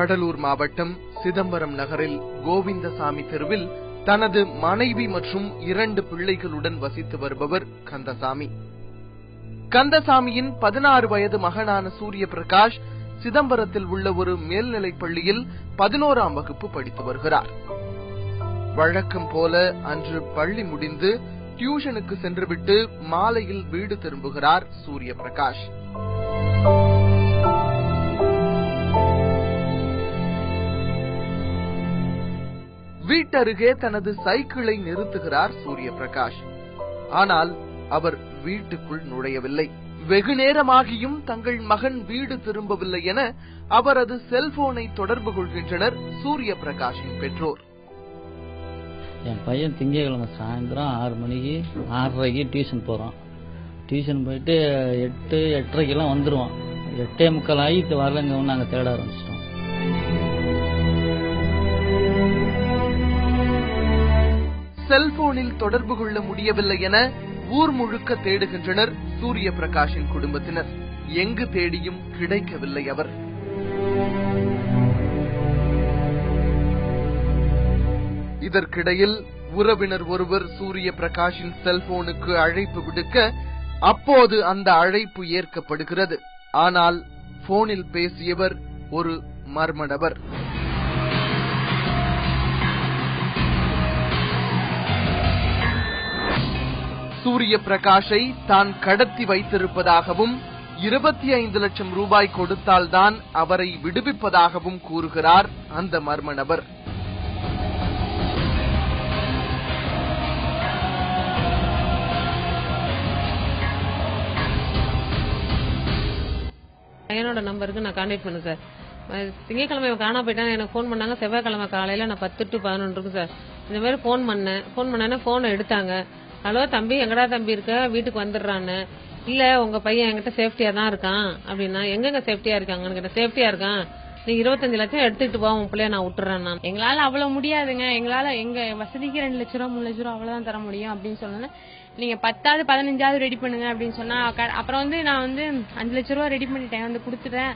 கடலூர் மாவட்டம் சிதம்பரம் நகரில் கோவிந்தசாமி தெருவில் தனது மனைவி மற்றும் 2 பிள்ளைகளுடன் வசித்து வருபவர் கந்தசாமி. கந்தசாமியின் 16 வயது மகனான சூரிய பிரகாஷ் சிதம்பரத்தில் உள்ள ஒரு மேல்நிலைப் பள்ளியில் 11ஆம் வகுப்பு படித்து வருகிறார். வழக்கம் போல அன்று பள்ளி முடிந்து டியூஷனுக்கு சென்றுவிட்டு மாலையில் வீடு திரும்புகிறார் சூரிய பிரகாஷ். வீட்டருகே தனது சைக்கிளை நிறுத்துகிறார் சூரிய பிரகாஷ். ஆனால் அவர் வீட்டுக்குள் நுழையவில்லை. வெகு நேரமாகியும் தங்கள் மகன் வீடு திரும்பவில்லை என அவரது செல்போனை தொடர்பு கொள்கின்றனர் சூரிய பிரகாஷின் பெற்றோர். என் பையன் திங்கக்கிழமை சாயந்தரம் 6 மணிக்கு 6:30க்கு டியூஷன் போறான். டியூஷன் போயிட்டு 8:30க்கெல்லாம் வந்துருவான். 8:45 ஆகி வரலங்க நாங்க தேட ஆரம்பிச்சிட்டோம். செல்போனில் தொடர்பு கொள்ள முடியவில்லை என ஊர் முழுக்க தேடுகின்றனர் சூரிய பிரகாஷின் குடும்பத்தினர். எங்கு தேடியும் கிடைக்கவில்லை அவர். இதற்கிடையில் உறவினர் ஒருவர் சூரிய பிரகாஷின் செல்போனுக்கு அழைப்பு விடுக்க அப்போது அந்த அழைப்பு ஏற்கப்படுகிறது. ஆனால் போனில் பேசியவர் ஒரு மர்ம நபர். சூரிய பிரகாஷை தான் கடத்தி வைத்திருப்பதாகவும் 25 லட்சம் ரூபாய் கொடுத்தால்தான் அவரை விடுவிப்பதாகவும் கூறுகிறார் அந்த மர்ம நபர். என்னோட நம்பருக்கு நான் கான்டாக்ட் பண்ணேன் சார். திங்கக்கிழமை காணா போயிட்டாங்க. எனக்கு ஃபோன் பண்ணாங்க. செவ்வாய்க்கிழமை காலையில நான் 10 to 11 இருக்கு சார். இந்த மாதிரி ஃபோன் பண்ணேன்னா போனை எடுத்தாங்க. ஹலோ தம்பி, எங்கடா தம்பி இருக்க, வீட்டுக்கு வந்துடுறான்னு. இல்ல உங்க பையன் என்கிட்ட சேஃப்டியா தான் இருக்கான் அப்படின்னா. எங்க சேஃப்டியா இருக்காங்கன்னு கேட்ட. சேஃப்டியா இருக்கான், நீ 25 லட்சம் எடுத்துட்டு போ, உன் பிள்ளைய நான் விட்டுறேன். நான் எங்களால அவ்வளவு முடியாதுங்க, எங்களால எங்க வசதிக்கு 2 லட்ச ரூபா 3 லட்ச ரூபா அவ்வளவுதான் தர முடியும் அப்படின்னு சொன்னேன். நீங்க 10வது 15வது ரெடி பண்ணுங்க அப்படின்னு சொன்னா. அப்புறம் நான் 5 லட்ச ரூபா ரெடி பண்ணிட்டேன், கொடுத்துட்டேன்.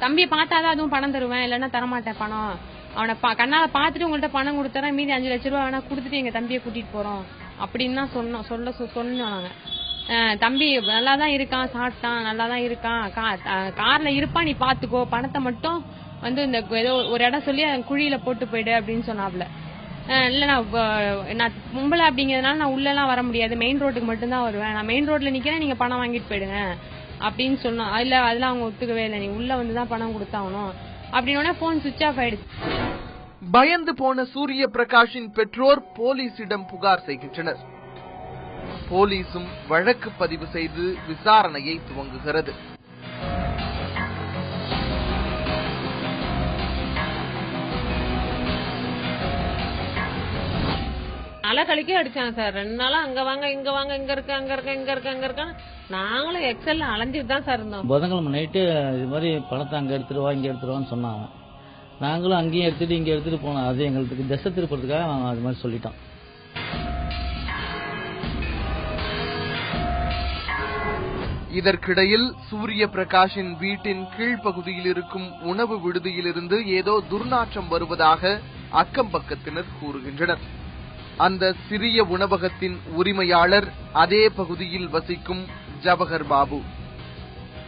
தம்பியை பார்த்தாதான் அதுவும் பணம் தருவேன், இல்லைன்னா தரமாட்டேன் பணம். அவனை கண்ணால பாத்துட்டு உங்கள்ட்ட பணம் கொடுத்துறேன், மீதி 5 லட்ச ரூபா வேணா கொடுத்துட்டு எங்க தம்பியை கூட்டிட்டு போறோம் அப்படின்னு தான் சொன்னோம் நாங்க. தம்பி நல்லாதான் இருக்கான், சாப்பிட்டான், நல்லாதான் இருக்கான், கார்ல இருப்பான், நீ பாத்துக்கோ, பணத்தை மட்டும் இந்த ஏதோ ஒரு இடம் சொல்லி குழியில போட்டு போயிடு அப்படின்னு சொன்னாப்ல. இல்ல நான் மும்பல அப்படிங்கறதுனால நான் உள்ள எல்லாம் வர முடியாது, மெயின் ரோட்டுக்கு மட்டும்தான் வருவேன், நான் மெயின் ரோட்ல நிக்கிறேன், நீங்க பணம் வாங்கிட்டு போயிடுங்க அப்படின்னு சொன்னோம். இல்ல அதெல்லாம் அவங்க ஒத்துக்கவே இல்லை, நீ உள்ள வந்துதான் பணம் கொடுத்தாகணும் அப்படின்னு. போன் சுவிட்ச் ஆஃப் ஆயிடுச்சு. பயந்து போன சூரிய பிரகாஷின் பெற்றோர் போலீசிடம் புகார் செய்கின்றனர். போலீசும் வழக்கு பதிவு செய்து விசாரணையை துவங்குகிறது. அலக்கழிக்கே அடிச்சாங்க சார். 2 நாளா அங்க வாங்க இங்க வாங்க, இங்க இருக்க அங்க இருக்க இங்க இருக்க அங்க இருக்க, நாங்களும் எக்ஸல்ல அலைஞ்சிட்டு தான் சார் இருந்தோம். புதன்கிழமை நைட்டு இது மாதிரி பணத்தை அங்க எடுத்துருவா இங்க எடுத்துருவான்னு சொன்னாங்க. நாங்களும் அங்கேயும் எடுத்துட்டு இங்க எடுத்துட்டு போனோம். அது எங்களுக்கு திசை திருப்பறதுக்காக நாங்க அது மாதிரி சொல்லிட்டோம். இதற்கிடையில் சூரிய பிரகாஷின் வீட்டின் கீழ்ப்பகுதியில் இருக்கும் உணவு விடுதியிலிருந்து ஏதோ துர்நாற்றம் வருவதாக அக்கம் பக்கத்தினர் கூறுகின்றனர். அந்த சிறிய உணவகத்தின் உரிமையாளர் அதே பகுதியில் வசிக்கும் ஜவஹர் பாபு.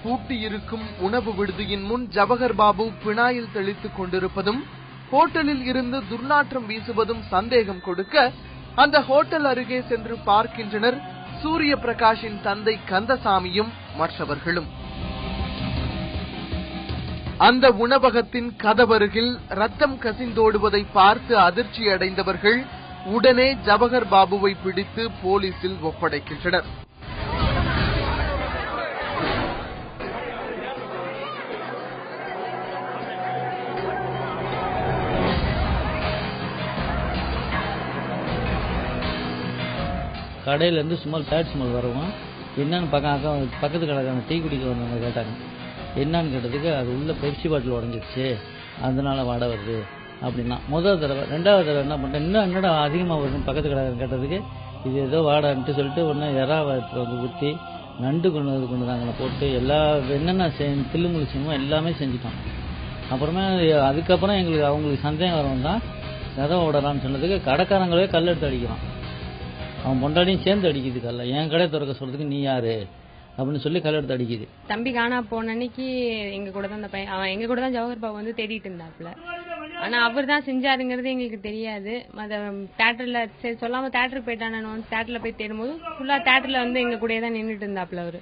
பூட்டியிருக்கும் உணவு விடுதியின் முன் ஜவஹர் பாபு பினாயில் தெளித்துக் கொண்டிருப்பதும் ஹோட்டலில் இருந்து துர்நாற்றம் வீசுவதும் சந்தேகம் கொடுக்க அந்த ஹோட்டல் அருகே சென்று பார்க்கின்றனர் சூரிய பிரகாஷின் தந்தை கந்தசாமியும் மற்றவர்களும். அந்த உணவகத்தின் கதவருகில் ரத்தம் கசிந்தோடுவதை பார்த்து அதிர்ச்சி அடைந்தவர்கள் உடனே ஜவஹர் பாபுவை பிடித்து போலீசில் ஒப்படைக்கின்றனர். கடையில இருந்து சும்மா பேட் ஸ்மெல் வரவும் என்னன்னு பக்கத்து கடைக்கான டீ குடிக்க வந்தவங்க கேட்டாங்க. என்னன்னு கேட்டதுக்கு அது உள்ள பெப்சி பாட்டில் உடஞ்சிருச்சு, அதனால வாடை வருது அப்படின்னா. முதல் தடவை. 2வது தடவை என்ன பண்ணிட்டேன், இன்னும் என்னடா அதிகமாக வருதுன்னு பக்கத்து கடை கேட்டதுக்கு இது ஏதோ வாடான்ட்டு சொல்லிட்டு உடனே எறாவத்தில் ஊற்றி நண்டு கொண்டு வந்தாங்க போட்டு எல்லா என்னென்ன தில்லுமுள்ளு செய்யணுமோ எல்லாமே செஞ்சுட்டோம். அப்புறமே அதுக்கப்புறம் அவங்களுக்கு சந்தேகம் வரவும் தான் கதவை விடலான்னு சொன்னதுக்கு கடைக்காரங்களே கல் எடுத்து அடிக்கிறான். அவன் பொண்டாடியும் சேர்ந்து அடிக்குது கல்ல. என் கடை திறக்க சொல்றதுக்கு நீ யாரு அப்படின்னு சொல்லி கல் எடுத்து அடிக்குது. தம்பி காணா போன அன்னைக்கு எங்க கூட தான் அந்த பையன், அவன் எங்க கூட தான் ஜவஹர் பாபு வந்து தேடிட்டு இருந்தாப்புல. ஆனா அவர் தான் செஞ்சாருங்கிறது எங்களுக்கு தெரியாது. தேட்டர்ல சரி சொல்லாம தேட்டருக்கு போயிட்டானு தேட்டர்ல போய் தேடும்போது ஃபுல்லா தேட்டர்ல வந்து எங்க கூட தான் நின்றுட்டு இருந்தாப்புல அவரு.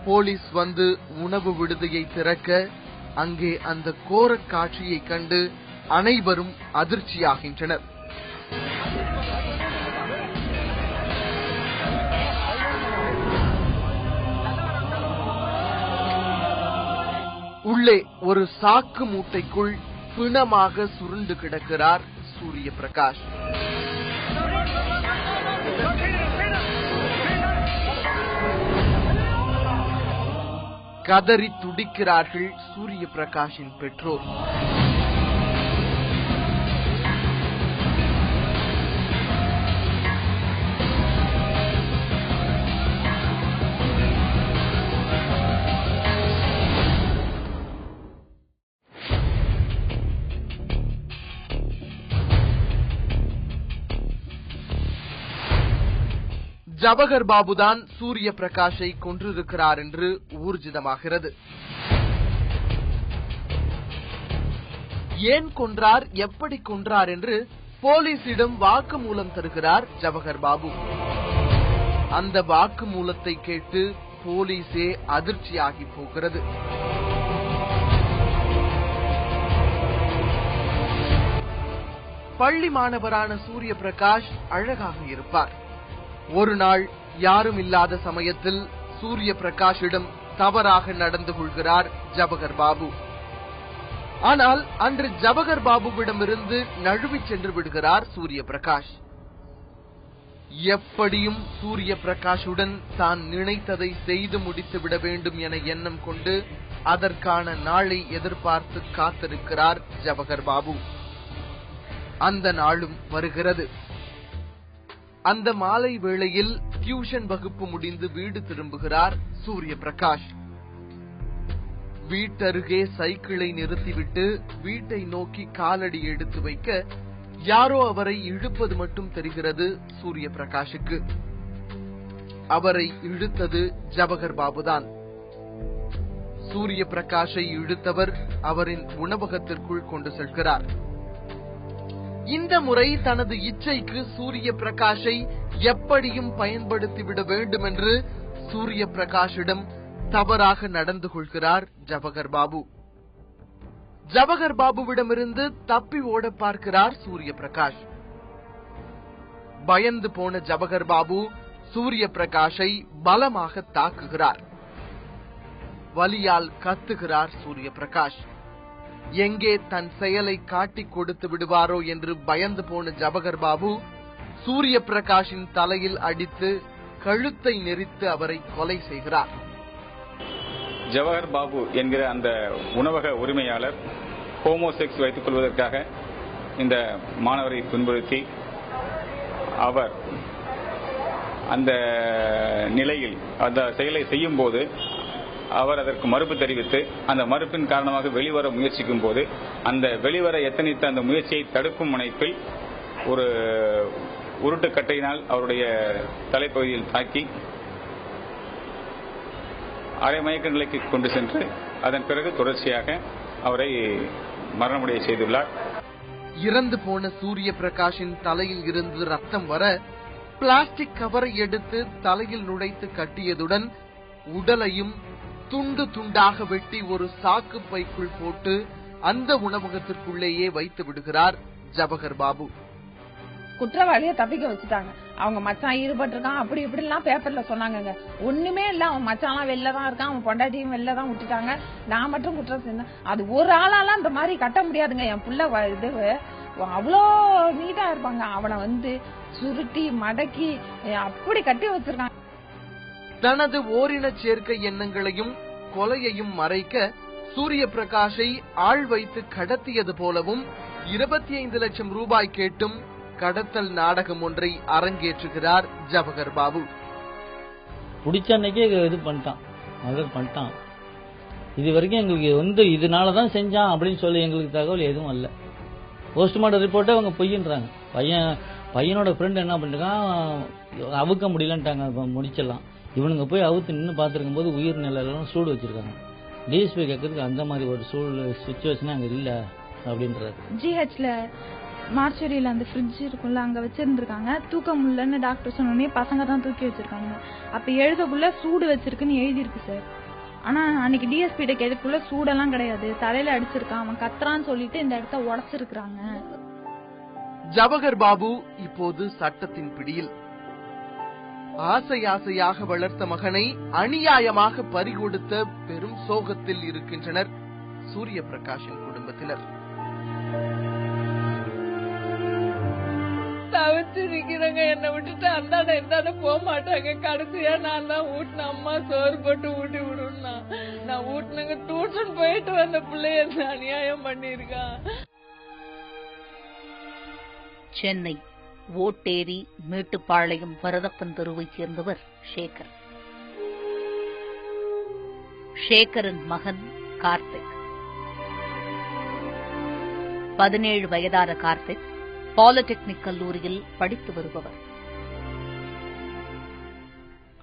போலீஸ் வந்து உணவு விடுதியை திறக்க அங்கே அந்த கோர காட்சியை கண்டு அனைவரும் அதிர்ச்சியாகின்றனர். உள்ளே ஒரு சாக்கு மூட்டைக்குள் பிணமாக சுருண்டு கிடக்கிறார் சூரிய பிரகாஷ். கதறி துடிக்கிறார்கள் சூரிய பிரகாஷின் பெற்றோர். ஜவஹர் பாபுதான் சூரிய பிரகாஷை கொன்றிருக்கிறார் என்று ஊர்ஜிதமாகிறது. ஏன் கொன்றார், எப்படி கொன்றார் என்று போலீசிடம் வாக்குமூலம் தருகிறார் ஜவஹர் பாபு. அந்த வாக்குமூலத்தை கேட்டு போலீஸே அதிர்ச்சியாகி போகிறது. பள்ளி மாணவரான சூரிய பிரகாஷ் அழகாக இருப்பார். ஒரு நாள் யாரும் இல்லாத சமயத்தில் சூரிய பிரகாஷிடம் தவறாக நடந்து கொள்கிறார் ஜவஹர் பாபு. ஆனால் அன்று ஜவஹர் பாபுவிடமிருந்து நழுவி சென்று விடுகிறார் சூரிய பிரகாஷ். எப்படியும் சூரிய பிரகாஷுடன் தான் நினைத்ததை செய்து முடித்து விட வேண்டும் என எண்ணம் கொண்டு அதற்கான நாளை எதிர்பார்த்து காத்திருக்கிறார் ஜவஹர் பாபு. அந்த நாளும் வருகிறது. அந்த மாலை வேளையில் டியூஷன் வகுப்பு முடிந்து வீடு திரும்புகிறார் சூரிய பிரகாஷ். வீட்டருகே சைக்கிளை நிறுத்திவிட்டு வீட்டை நோக்கி காலடி எடுத்து வைக்க யாரோ அவரை இழுப்பது மட்டும் தெரிகிறது சூரிய பிரகாஷுக்கு. அவரை இழுத்தது ஜவஹர் பாபுதான். சூரிய பிரகாஷை இழுத்தவர் அவரின் உணவகத்திற்குள் கொண்டு செல்கிறார். இந்த முறை தனது இச்சைக்கு சூரிய பிரகாஷை எப்படியும் பயன்படுத்திவிட வேண்டும் என்று சூரிய பிரகாஷிடம் தவறாக நடந்து கொள்கிறார் ஜவஹர் பாபு. ஜவஹர் பாபுவிடமிருந்து தப்பி ஓட பார்க்கிறார் சூரிய பிரகாஷ். பயந்து போன ஜவஹர் பாபு சூரிய பிரகாஷை பலமாக தாக்குகிறார். வலியால் கத்துகிறார் சூரிய பிரகாஷ். எங்கே தன் செயலை காட்டிக் கொடுத்து விடுவாரோ என்று பயந்து போன ஜவஹர் பாபு சூரிய பிரகாஷின் தலையில் அடித்து கழுத்தை நெரித்து அவரை கொலை செய்கிறார். ஜவஹர் பாபு என்கிற அந்த உணவக உரிமையாளர் ஹோமோசெக்ஸ் வைத்துக் கொள்வதற்காக இந்த மாணவரை துன்புறுத்தி அவர் அந்த நிலையில் அந்த செயலை செய்யும் போது அவர் அதற்கு மறுப்பு தெரிவித்து அந்த மறுப்பின் காரணமாக வெளிவர முயற்சிக்கும் போது அந்த வெளிவர எத்தனித்த அந்த முயற்சியை தடுக்கும் முனைப்பில் ஒரு உருட்டுக்கட்டையினால் அவருடைய தலைப்பகுதியில் தாக்கி அரை மயக்க நிலைக்கு கொண்டு சென்று அதன் பிறகு தொடர்ச்சியாக அவரை மரணமடைய செய்துள்ளார். இறந்து போன சூரிய பிரகாஷின் தலையில் இருந்து ரத்தம் வர பிளாஸ்டிக் கவரை எடுத்து தலையில் நுழைத்து கட்டியதுடன் உடலையும் துண்டு துண்டாக வெட்டி ஒரு சாக்கு பைக்குள் போட்டு அந்த உணவகத்திற்குள்ளேயே வைத்து விடுகிறார் ஜவஹர் பாபு. குற்றவாளியை தப்பிக்க வச்சுட்டாங்க. அவங்க மச்சான் ஈடுபட்டு இருக்கான் அப்படி இப்படி எல்லாம் பேப்பர்ல சொன்னாங்க. ஒண்ணுமே இல்ல, அவன் மச்சான் வெளிலதான் இருக்கான், அவன் பொண்டாட்டியும் வெளிலதான் விட்டுட்டாங்க, நான் மட்டும் குற்றம் செஞ்சேன். அது ஒரு ஆளாலாம் இந்த மாதிரி கட்ட முடியாதுங்க. என் புள்ள இது அவ்வளோ நீட்டா இருப்பாங்க. அவனை வந்து சுருட்டி மடக்கி அப்படி கட்டி வச்சிருக்காங்க. தனது ஓரின சேர்க்கை எண்ணங்களையும் கொலையையும் மறைக்க சூரிய பிரகாஷை ஆள் வைத்து கடத்தியது போலவும் 25 லட்சம் ரூபாய் கேட்டும் கடத்தல் நாடகம் ஒன்றை அரங்கேற்றுகிறார் ஜவஹர் பாபு. பிடிச்ச அன்னைக்கே இது பண்ணிட்டான், மர்டர் பண்ணிட்டான். இது வரைக்கும் எங்களுக்கு இதனாலதான் செஞ்சான் அப்படின்னு சொல்லி எங்களுக்கு தகவல் எதுவும் இல்லை. போஸ்ட்மார்ட்டம் ரிப்போர்ட்டே அவங்க பொய்யின்றாங்க. பையனோட ஃப்ரெண்ட் என்ன பண்ணிருக்கான், அவுக்க முடியலன்ட்டாங்க, முடிச்சிடலாம். இவனுங்க போய் அவுத்து நின்று பார்த்துருக்கும் போது உயிர் நிலையெல்லாம் சூடு வச்சிருக்காங்க. டிஎஸ்பி கேட்கறதுக்கு அந்த மாதிரி ஒரு சுச்சுவேஷன் அங்கே இல்லை அப்படின்றாரு. ஜிஹெச்ல மார்ச்சரியில அந்த ஃப்ரிட்ஜ் இருக்கும்ல, அங்க வச்சிருந்திருக்காங்க. தூக்க முடியலன்னு டாக்டர் சொன்னோடனே பசங்க தான் தூக்கி வச்சிருக்காங்க. அப்ப எழுதக்குள்ள சூடு வச்சிருக்குன்னு எழுதிருக்கு சார். ஆனா அன்னைக்கு டிஎஸ்பி கேட்கக்குள்ள சூடெல்லாம் கிடையாது, தலையில அடிச்சிருக்கான், அவன் கத்துறான்னு சொல்லிட்டு இந்த இடத்த உடைச்சிருக்காங்க. ஜவஹர் பாபு இப்போது சட்டத்தின் பிடியில். ஆசை ஆசையாக வளர்த்த மகனை அநியாயமாக பறிகொடுத்த பெரும் சோகத்தில் இருக்கின்றனர் சூரிய பிரகாஷின் குடும்பத்தினர். தவிச்சிருக்கிறவங்க என்னை விட்டுட்டு அந்தாண்ட இருந்தாண்ட போக மாட்டாங்க. கடைசியா நான் தான் ஊட்டின, அம்மா சோறு போட்டு ஊட்டி விடுனா நான் ஊட்டினங்க. டியூஷன் போயிட்டு வந்த பிள்ளைய அநியாயம் பண்ணிருக்கான். சென்னை ஓட்டேரி மேட்டுப்பாளையம் வரதப்பன் தெருவைச் சேர்ந்தவர் சேகர். சேகரின் மகன் கார்த்திக். 17 வயதான கார்த்திக் பாலிடெக்னிக் கல்லூரியில் படித்து வருபவர்.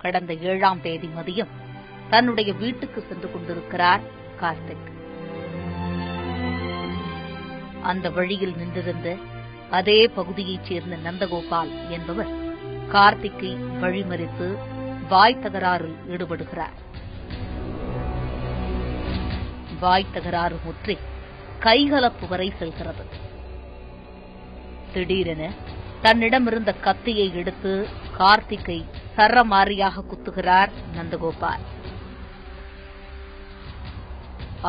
கடந்த 7ஆம் தேதி மதியம் தன்னுடைய வீட்டுக்கு சென்று கொண்டிருக்கிறார் கார்த்திக். அந்த வழியில் நின்றிருந்த அதே பகுதியைச் சேர்ந்த நந்தகோபால் என்பவர் கார்த்திக்கை வழிமறித்து வாய் தகராறில் ஈடுபடுகிறார். வாய் தகராறு முற்றி கைகலப்பு வரை செல்கிறது. திடீரென தன்னிடமிருந்த கத்தியை எடுத்து கார்த்திக்கை சரமாரியாக குத்துகிறார் நந்தகோபால்.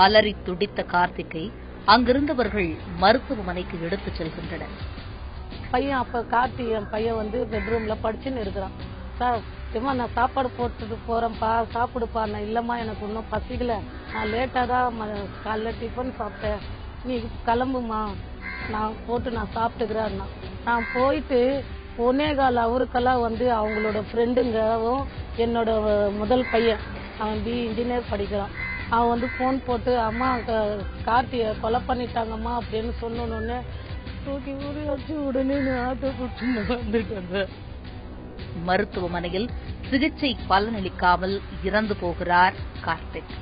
அலறி துடித்த கார்த்திக்கை அங்கிருந்தவர்கள் மருத்துவமனைக்கு எடுத்துச் செல்கின்றனர். பையன் அப்ப கார்த்தி என் பையன் பெட்ரூம்ல படிச்சுன்னு இருக்கிறான். சார் சும்மா நான் சாப்பாடு போட்டுட்டு போறேன்ப்பா, சாப்பிடுப்பா. நான் இல்லம்மா, எனக்கு இன்னும் பசிக்கல, நான் லேட்டா தான் காலைல டிஃபன் சாப்பிட்டேன், நீ கிளம்புமா, நான் சாப்பிட்டுக்கிறேன். நான் போயிட்டு 1.25 அவருக்கெல்லாம் அவங்களோட ஃப்ரெண்டுங்கவும் என்னோட முதல் பையன் அவன் BE இன்ஜினியர் படிக்கிறான். அவன் போன் போட்டு அம்மா கார்த்தியை கொலை பண்ணிட்டாங்கம்மா அப்படின்னு சொன்னோன்னு தூக்கி ஊறி வச்சு உடனே ஆட்டோ கூட்டு வந்துட்டேன். மருத்துவமனையில் சிகிச்சை பலனளிக்காமல் இறந்து போகிறார் கார்த்திக்.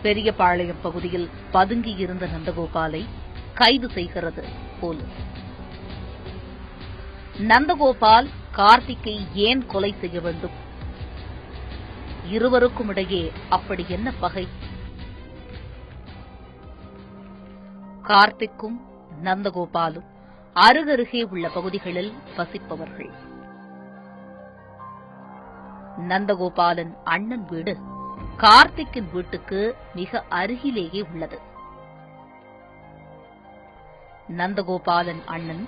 பெரியபாளையம் பகுதியில் பதுங்கியிருந்த நந்தகோபாலை கைது செய்கிறது போலீஸ். நந்தகோபால் கார்த்திக்கை ஏன் கொலை செய்ய வேண்டும்? இருவருக்கும் இடையே அப்படி என்ன பகை? கார்த்திக்கும் நந்தகோபாலும் அருகருகே உள்ள பகுதிகளில் வசிப்பவர்கள். நந்தகோபாலன் அண்ணன் வீடு கார்த்திக்கின் வீட்டுக்கு மிக அருகிலேயே உள்ளது. நந்தகோபாலன் அண்ணன்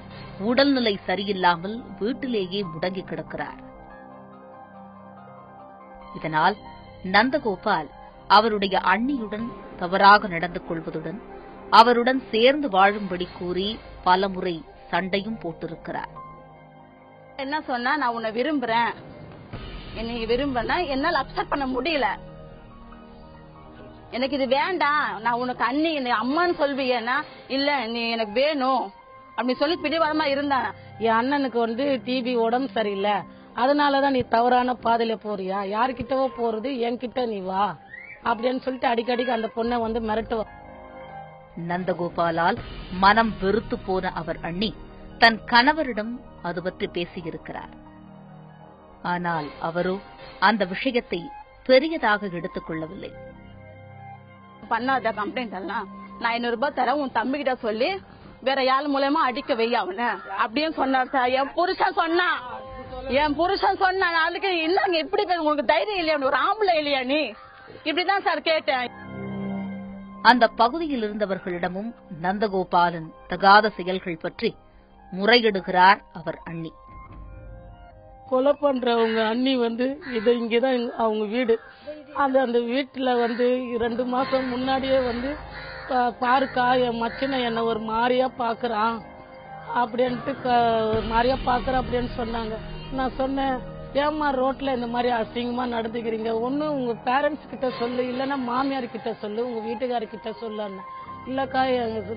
உடல்நிலை சரியில்லாமல் வீட்டிலேயே முடங்கி கிடக்கிறார். இதனால் நந்தகோபால் அவருடைய அண்ணியுடன் தவறாக நடந்து கொள்வதுடன் அவருடன் சேர்ந்து வாழும்படி கூறி பலமுறை சண்டையும் போட்டிருக்கிறார். என்ன சொன்னா, நான் உன்னை விரும்புறேன், என்னை விரும்பனா என்னால அப்செட் பண்ண முடியல, எனக்கு இது வேண்டாம், நான் உனக்கு அண்ணி அம்மான்னு சொல்வீங்கன்னா இல்ல நீ எனக்கு வேணும் அப்படின்னு சொல்லி பிடிவாதமா இருந்தான். என் அண்ணனுக்கு டிபி உடம்பு சரியில்லை, அதனாலதான் நீ தவறான பாதையில போறியா, யாருக்கிட்டவோ போறது, என்கிட்ட நீ வா அப்படின்னு சொல்லிட்டு அடிக்கடிக்கு அந்த பொண்ணை மிரட்டுவா. நந்தகோபாலால் மனம் வெறுத்து போன அவர் அண்ணி தன் கணவரிடம் அது பற்றி பேசியிருக்கிறார். ஆனால் அவரோ அந்த விஷயத்தை பெரியதாக எடுத்துக் கொள்ளவில்லை. பண்ணாத கம்ப்ளைண்ட் எல்லாம் நான் 500 ரூபாய் தரேன், உன் தம்பி கிட்ட சொல்லி வேற யாரு மூலமா அடிக்க வை அவன அப்படின்னு சொன்னார் சார். என் புருஷன் சொன்னா அதுக்கு இல்லங்க இப்படி உங்களுக்கு தைரியம் இல்லையா, ஒரு ஆம்பளை இல்லையா நீ, இப்படிதான் சார் கேட்டேன். அந்த பகுதியில் இருந்தவர்களிடமும் நந்தகோபாலன் தகாத செயல்கள் பற்றி முறையிடுகிறார் அவர் அண்ணி. கொலை பண்றவங்க அண்ணி இது இங்கதான் அவங்க வீடு. அந்த வீட்டுல 2 மாசம் முன்னாடியே பாருக்கா என் மச்சனை என்ன ஒரு மாதிரியா பாக்குறான் அப்படின்ட்டு ஒரு மாதிரியா பாக்குறான் அப்படின்னு சொன்னாங்க. நான் சொன்னேன் ஏமா ரோட்ல இந்த மாதிரி அசிங்கமா நடந்துக்கிறீங்க, ஒண்ணு உங்க பேரண்ட்ஸ் கிட்ட சொல்லு, இல்லன்னா மாமியார் கிட்ட சொல்லு, உங்க வீட்டுக்காரர்கிட்ட சொல்லு. இல்லக்கா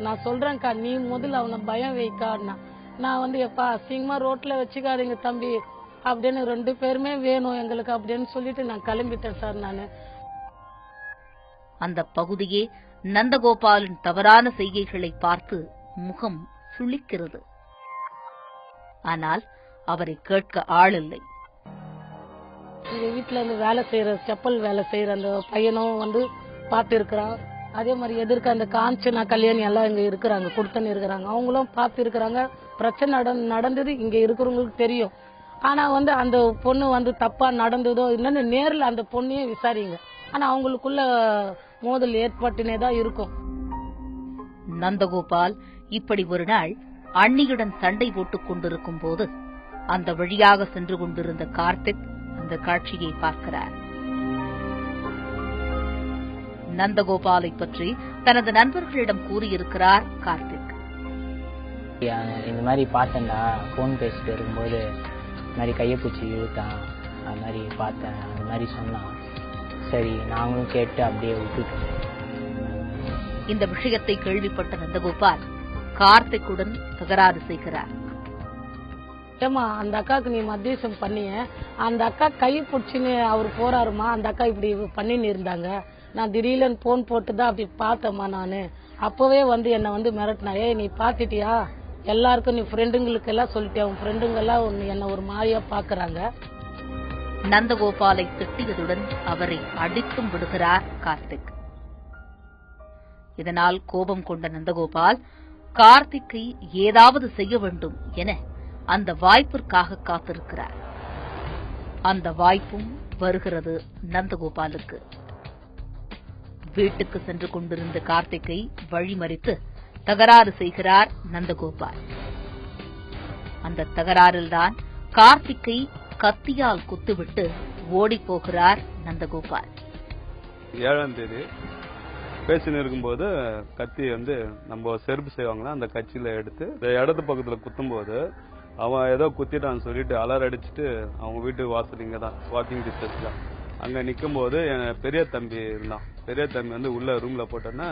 நான் சொல்றேன்க்கா, நீ முதல்ல அவனை பயம் வைக்கான்னா. நான் வந்து எப்பா அசிங்கமா ரோட்ல வச்சுக்காதீங்க தம்பி அப்படின்னு 2 பேருமே வேணும் எங்களுக்கு அப்படின்னு சொல்லிட்டு நான் கிளம்பிட்டேன் சார். நானு அந்த பகுதியே நந்தகோபாலின் தவறான செய்கைகளை பார்த்து முகம் சுளிக்கிறது. ஆனால் அவரை கேட்க ஆள் இல்லை. எங்க வீட்டுல இருந்து வேலை செய்யற செப்பல் வேலை செய்யற அந்த பையனும் வந்து பார்த்து இருக்கிறான். அதே மாதிரி எதிர்க்க அந்த காஞ்சனா கல்யாணி எல்லாம் இங்க இருக்கிறாங்க, கொடுத்தன்னு இருக்கிறாங்க, அவங்களும் பார்த்து இருக்கிறாங்க. பிரச்சனை நடந்தது இங்க இருக்கிறவங்களுக்கு தெரியும். ஆனா வந்து அந்த பொண்ணு வந்து தப்பா நடந்ததோ என்னன்னு நேர்ல அந்த பொண்ணையே விசாரிங்க. ஆனா அவங்களுக்குள்ள மோதல் ஏற்பட்டுனே தான் இருக்கும். நந்தகோபால் இப்படி ஒரு நாள் அண்ணியுடன் சண்டை போட்டுக் கொண்டிருக்கும் போது அந்த வழியாக சென்று கொண்டிருந்த கார்த்திக் அந்த காட்சியை பார்க்கிறார். நந்தகோபாலை பற்றி தனது நண்பர்களிடம் கூறியிருக்கிறார் கார்த்திக். இந்த மாதிரி பார்த்தேன்டா, போன் பேசிட்டு இருக்கும்போது இந்த மாதிரி கையை பிடிச்சி இழுத்தான், அது மாதிரி பார்த்தேன், அந்த மாதிரி சொன்னான். சரி நாங்களும் கேட்டு அப்படியே விட்டுட்டோம். இந்த விஷயத்தை கேள்விப்பட்ட நந்தகோபால் கார்த்திக்குடன் தகராறு செய்கிறார். ஏமா அந்த அக்காவுக்கு நீ மத்தியசம் பண்ணிய, அந்த அக்கா கை பிடிச்சின்னு அவர் போறாருமா, அந்த அக்கா இப்படி பண்ணின்னு இருந்தாங்க. நான் திடீர்னு போன் போட்டுதான் அப்படி பார்த்தேம்மா. நானு அப்பவே வந்து என்ன வந்து மிரட்டினா, நீ பாத்துட்டியா, எல்லாருக்கும் நீ ஃப்ரெண்டுங்களுக்கு எல்லாம் சொல்லிட்டியா, உன் ஃப்ரெண்டுங்க எல்லாம் என்ன ஒரு மாதிரியா பாக்குறாங்க. நந்தகோபாலை திட்டியதுடன் அவரை அடித்தும் விடுகிறார் கார்த்திக். இதனால் கோபம் கொண்ட நந்தகோபால் கார்த்திக்கை ஏதாவது செய்ய வேண்டும் என அந்த வாய்ப்பிற்காக காத்திருக்கிறார். அந்த வாய்ப்பும் வருகிறது நந்தகோபாலுக்கு. வீட்டுக்கு சென்று கொண்டிருந்த கார்த்திக்கை வழிமறித்து தகராறு செய்கிறார் நந்தகோபால். அந்த தகராறில்தான் கார்த்திக்கை கத்தியால் குத்துவிட்டு ஓடிப் போகிறார் நந்தகோபால். 7ஆம் தேதி பேசின்னு இருக்கும்போது கத்தி வந்து நம்ம செருப்பு செய்வாங்களா அந்த கட்சியில எடுத்து இடது பக்கத்துல குத்தும்போது அவன் ஏதோ குத்திட்டான்னு சொல்லிட்டு அலர் அடிச்சுட்டு அவங்க வீட்டு வாசல் இங்க தான் வாக்கிங் டிஸ்டன்ஸ்ல அங்க நிக்கும் போது என் பெரிய தம்பி இருந்தான். பெரிய தம்பி வந்து உள்ள ரூம்ல போட்டோன்னா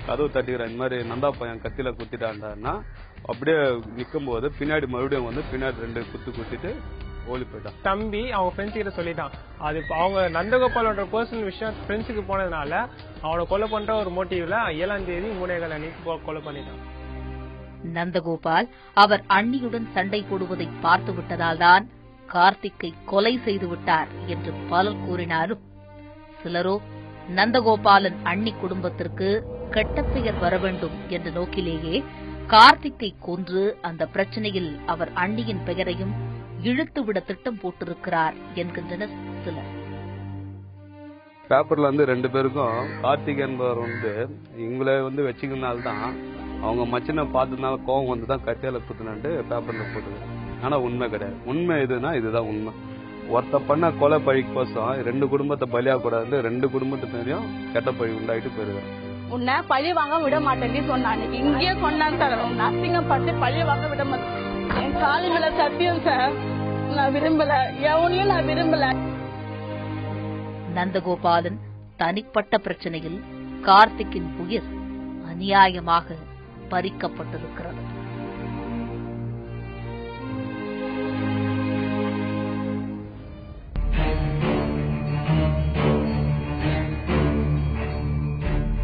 கதவு தட்டிக்கிறேன், இந்த மாதிரி நந்தா பையன் கத்தியில குத்திட்டான்டான்னா அப்படியே நிக்கும் போது பின்னாடி மறுபடியும் வந்து பின்னாடி 2 குத்து குத்திட்டு ஓடி போயிட்டான். தம்பி அவங்க ஃப்ரெண்ட்ஸ் கிட்ட சொல்லிட்டான். அது அவங்க நந்தகோபாலோட பர்சனல் விஷயம் ஃப்ரெண்ட்ஸுக்கு போனதுனால அவனை கொலை பண்ற ஒரு மோட்டிவ்ல 7ஆம் தேதி 3:15 அன்னைக்கு கொலை பண்ணிட்டான். நந்தகோபால் அவர் அண்ணியுடன் சண்டை போடுவதை பார்த்து விட்டதால் தான் கார்த்திக்கை கொலை செய்து விட்டார் என்று பலர் கூறினாலும் சிலரோ நந்தகோபாலன் அண்ணி குடும்பத்திற்கு கெட்ட பெயர் வர வேண்டும் என்ற நோக்கிலேயே கார்த்திக்கை கொன்று அந்த பிரச்சனையில் அவர் அண்ணியின் பெயரையும் இழுத்துவிட திட்டம் போட்டிருக்கிறார் என்கின்றனர் சிலர். பேப்பர்ல வந்து 2 பேருக்கும் கார்த்திக் என்பவர் வந்து இவங்களே வந்து வச்சுக்கிறதுனால்தான் அவங்க மச்சினை பார்த்ததுனால கோவம் வந்துதான் கத்தியால குத்துனான்ட்டு பேப்பர்ல போட்டுது. ஆனா உண்மை கிடையாது. உண்மை எதுனா இதுதான் உண்மை. ஒருத்த பண்ண கொலை பழிக்கோசம் 2 குடும்பத்தை பலியா கூடாது, 2 குடும்பத்து பேரையும் கெட்ட பழி உண்டாயிட்டு போயிருக்காங்க. உன்னை பழி வாங்க விட மாட்டேன்னு சொன்ன அன்னைக்கு இங்கேயே கொண்டாந்து தரணும். அசிங்கம் பட்டு பழி வாங்க விட மாட்டேன். என் காலி மேல சத்தியம் சார், நான் விரும்பல, எவனையும் நான் விரும்பல. நந்தகோபாலன் தனிப்பட்ட பிரச்சனையில் கார்த்திக்கின் உயிர் அநியாயமாக பறிக்கப்பட்டிருக்கிறது.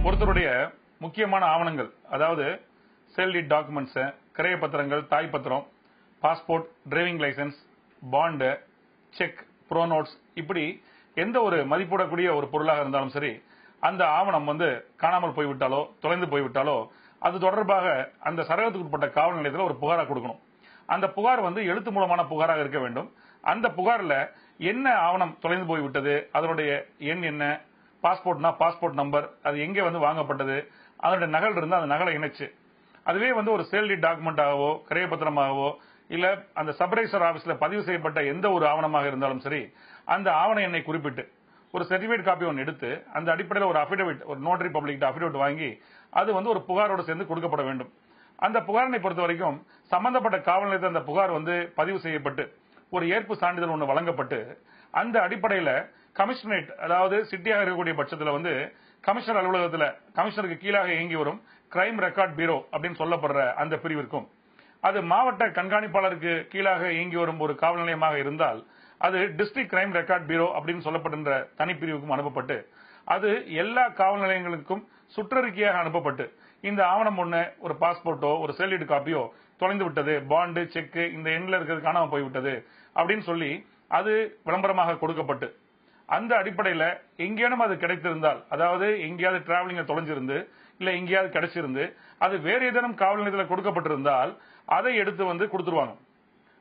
ஒருத்தருடைய முக்கியமான ஆவணங்கள், அதாவது சேல் டீட் டாக்குமெண்ட்ஸ், கிரைய பத்திரங்கள், தாய் பத்திரம், passport, driving licence, bond, cheque, pro notes, இப்படி எந்த ஒரு மதிப்பிடக்கூடிய ஒரு பொருளாக இருந்தாலும் சரி, அந்த ஆவணம் வந்து காணாமல் போய்விட்டாலோ தொலைந்து போய்விட்டாலோ அது தொடர்பாக அந்த சரகத்துக்கு உட்பட்ட காவல் நிலையத்தில் ஒரு புகாரா கொடுக்கணும். அந்த புகார் வந்து எழுத்து மூலமான புகாராக இருக்க வேண்டும். அந்த புகார்ல என்ன ஆவணம் தொலைந்து போய்விட்டது, அதனுடைய எண் என்ன, பாஸ்போர்ட்னா பாஸ்போர்ட் நம்பர், அது எங்கே வந்து வாங்கப்பட்டது, அதனுடைய நகல் இருந்தால் அந்த நகலை இணைச்சு, அதுவே வந்து ஒரு சேல் டீட் டாக்குமெண்டாகவோ கிரைய பத்திரமாகவோ இல்ல அந்த சப்ரைசர் ஆபீஸ்ல பதிவு செய்யப்பட்ட எந்த ஒரு ஆவணமாக இருந்தாலும் சரி, அந்த ஆவண எண்ணை குறிப்பிட்டு ஒரு சர்டிபிகேட் காப்பி ஒன்று எடுத்து அந்த அடிப்படையில் ஒரு அபிடவிட், ஒரு நோட்டரி பப்ளிக் அபிடவிட் வாங்கி அது வந்து ஒரு புகாரோடு சேர்ந்து கொடுக்கப்பட வேண்டும். அந்த புகாரினை பொறுத்த வரைக்கும் சம்பந்தப்பட்ட காவல் நிலையத்தில் அந்த புகார் வந்து பதிவு செய்யப்பட்டு ஒரு ஏற்பு சான்றிதழ் ஒன்று வழங்கப்பட்டு அந்த அடிப்படையில கமிஷனரேட், அதாவது சிட்டியாக இருக்கக்கூடிய பட்சத்துல வந்து கமிஷனர் அலுவலகத்துல கமிஷனருக்கு கீழாக இயங்கி வரும் கிரைம் ரெக்கார்ட் பீரோ அப்படின்னு சொல்லப்படுற அந்த பிரிவிற்கும், அது மாவட்ட கண்காணிப்பாளருக்கு கீழாக இயங்கி வரும் ஒரு காவல் நிலையமாக இருந்தால் அது டிஸ்ட்ரிக்ட் கிரைம் ரெக்கார்ட் பீரோ அப்படின்னு சொல்லப்படுகின்ற தனிப்பிரிவுக்கும் அனுப்பப்பட்டு அது எல்லா காவல் நிலையங்களுக்கும் சுற்றறிக்கையாக அனுப்பப்பட்டு இந்த ஆவணம் ஒண்ணு, ஒரு பாஸ்போர்ட்டோ ஒரு செல்லிடு காப்பியோ தொலைந்து விட்டது, பாண்டு செக் இந்த எண்ணில் இருக்கிறது காணாம போய்விட்டது அப்படின்னு சொல்லி அது விளம்பரமாக கொடுக்கப்பட்டு அந்த அடிப்படையில எங்கேனும் அது கிடைத்திருந்தால், அதாவது எங்கேயாவது டிராவலிங்ல தொலைஞ்சிருந்து இல்ல எங்கேயாவது கிடைச்சிருந்து அது வேற ஏதேனும் காவல் நிலையத்தில் கொடுக்கப்பட்டிருந்தால் அதை எடுத்து வந்து கொடுத்துருவாங்க.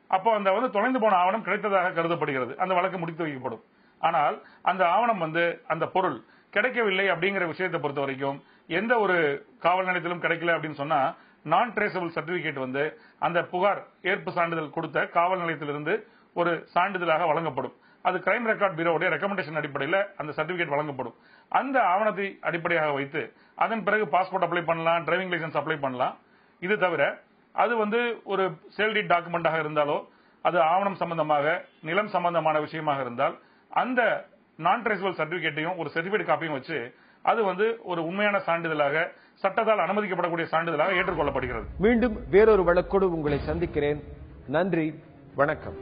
அப்போ அந்த வந்து தொலைந்து போன ஆவணம் கிடைத்ததாக கருதப்படுகிறது, அந்த வழக்கு முடித்து வைக்கப்படும். ஆனால் அந்த ஆவணம் வந்து அந்த பொருள் கிடைக்கவில்லை அப்படிங்கிற விஷயத்தை பொறுத்த வரைக்கும் எந்த ஒரு காவல் நிலையத்திலும் கிடைக்கல அப்படின்னு சொன்னா நான் ட்ரேசபிள் சர்டிபிகேட் வந்து அந்த புகார் ஏற்பு சான்றிதழ் கொடுத்த காவல் நிலையத்திலிருந்து ஒரு சான்றிதழாக வழங்கப்படும். அது கிரைம் ரெக்கார்ட் பீரோவுடைய ரெக்கமெண்டேஷன் அடிப்படையில் அந்த சர்டிபிகேட் வழங்கப்படும். அந்த ஆவணத்தை அடிப்படையாக வைத்து அதன் பிறகு பாஸ்போர்ட் அப்ளை பண்ணலாம், டிரைவிங் லைசன்ஸ் அப்ளை பண்ணலாம். இது தவிர அது வந்து ஒரு சேல் டீட் டாக்குமெண்டாக இருந்தாலோ அது ஆவணம் சம்பந்தமாக நிலம் சம்பந்தமான விஷயமாக இருந்தால் அந்த நான் ட்ரேசபிள் சர்டிபிகேட்டையும் ஒரு சர்டிபிகேட் காப்பியும் வச்சு அது வந்து ஒரு உண்மையான சான்றிதழாக சட்டத்தால் அனுமதிக்கப்படக்கூடிய சான்றிதழாக ஏற்றுக்கொள்ளப்படுகிறது. மீண்டும் வேறொரு வழக்கோடு உங்களை சந்திக்கிறேன். நன்றி, வணக்கம்.